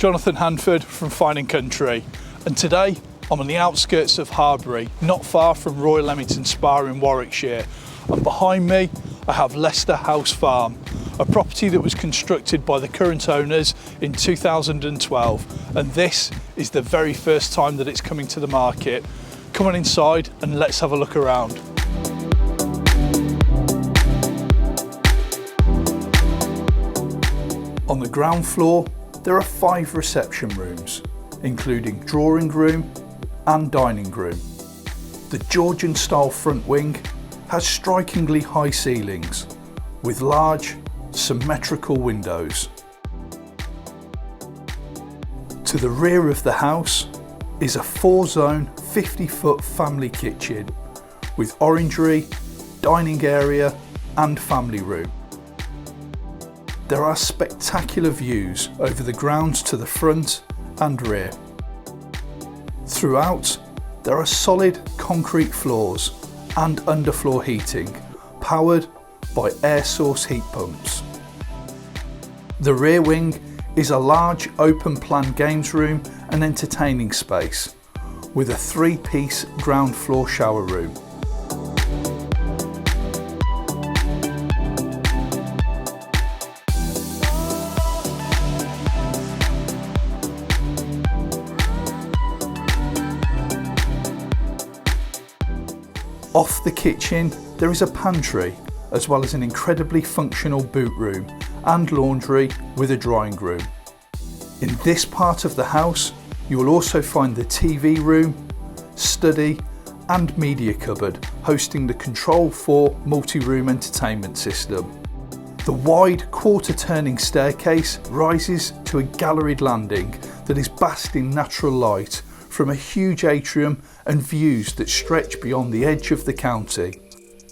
Jonathan Handford from Fine & Country, and today I'm on the outskirts of Harbury, not far from Leamington Spa in Warwickshire, and behind me I have Leicester House Farm, a property that was constructed by the current owners in 2012, and this is the very first time that it's coming to the market. Come on inside and let's have a look around. On the ground floor, there are 5 reception rooms, including drawing room and dining room. The Georgian style front wing has strikingly high ceilings with large symmetrical windows. To the rear of the house is a 4-zone 50-foot family kitchen with orangery, dining area and family room. There are spectacular views over the grounds to the front and rear. Throughout, there are solid concrete floors and underfloor heating, powered by air source heat pumps. The rear wing is a large open plan games room and entertaining space, with a 3-piece ground floor shower room. Off the kitchen, there is a pantry, as well as an incredibly functional boot room and laundry with a drying room. In this part of the house, you will also find the TV room, study and media cupboard, hosting the Control 4 multi-room entertainment system. The wide quarter-turning staircase rises to a galleried landing that is basked in natural light from a huge atrium and views that stretch beyond the edge of the county.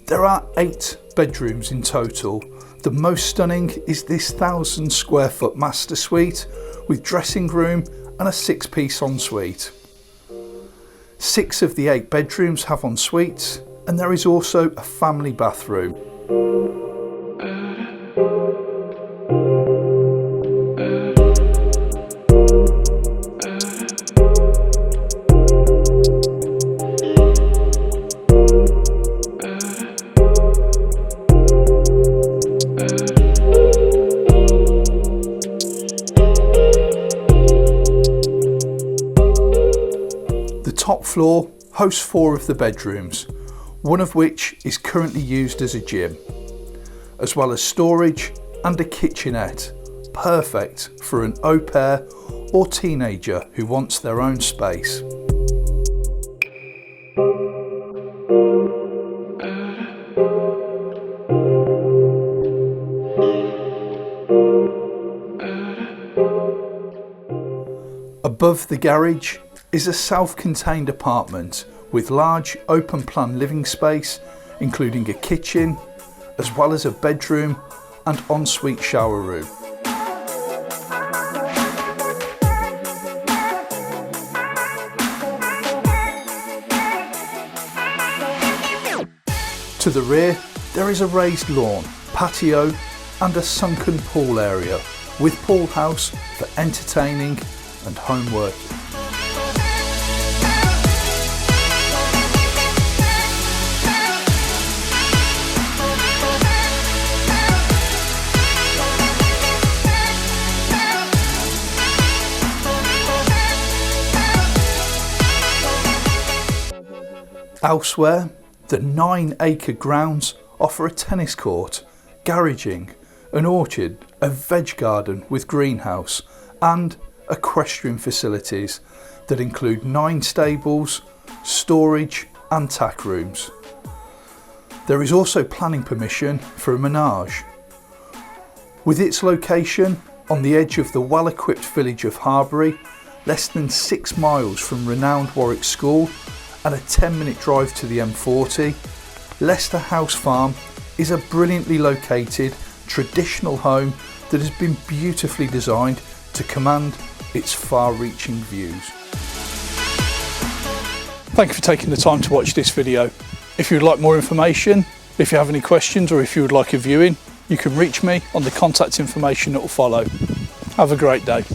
There are 8 bedrooms in total. The most stunning is this 1,000 square foot master suite with dressing room and a 6-piece ensuite. 6 of the 8 bedrooms have ensuites, and there is also a family bathroom. The top floor hosts 4 of the bedrooms, one of which is currently used as a gym, as well as storage and a kitchenette, perfect for an au pair or teenager who wants their own space. Above the garage is a self-contained apartment with large open plan living space, including a kitchen, as well as a bedroom and ensuite shower room. To the rear, there is a raised lawn, patio and a sunken pool area with pool house for entertaining and home working. Elsewhere, the 9-acre grounds offer a tennis court, garaging, an orchard, a veg garden with greenhouse and equestrian facilities that include 9 stables, storage and tack rooms. There is also planning permission for a ménage. With its location on the edge of the well-equipped village of Harbury, less than 6 miles from renowned Warwick School and a 10-minute drive to the M40, Leicester House Farm is a brilliantly located traditional home that has been beautifully designed to command its far-reaching views. Thank you for taking the time to watch this video. If you would like more information, if you have any questions or if you would like a viewing, you can reach me on the contact information that will follow. Have a great day.